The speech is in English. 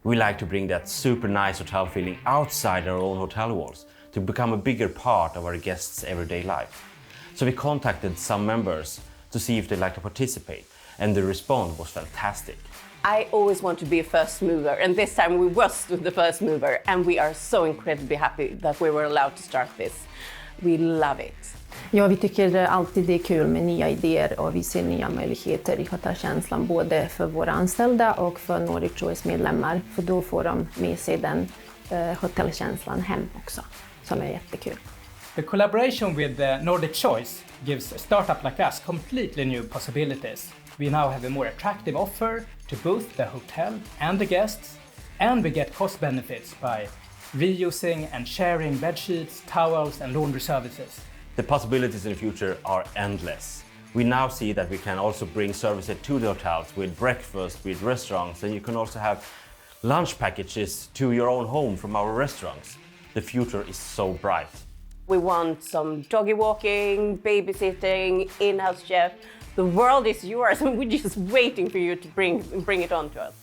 We like to bring that super nice hotel feeling outside our own hotel walls to become a bigger part of our guests' everyday life. So we contacted some members to see if they'd like to participate, and the response was fantastic. I always want to be a first mover, and this time we was the first mover, and we are so incredibly happy that we were allowed to start this. We love it. Ja, vi tycker alltid det är kul med nya idéer och vi ser nya möjligheter i Hotellkänslan både för våra anställda och för Nordic Choice-medlemmar. För då får de med sig den Hotellkänslan hem också, som är jättekul. The collaboration with Nordic Choice gives a startup like us completely new possibilities. We now have a more attractive offer to both the hotel and the guests, and we get cost benefits by reusing and sharing bedsheets, towels and laundry services. The possibilities in the future are endless. We now see that we can also bring services to the hotels with breakfast, with restaurants, and you can also have lunch packages to your own home from our restaurants. The future is so bright. We want some doggy walking, babysitting, in-house chef. The world is yours, and we're just waiting for you to bring it on to us.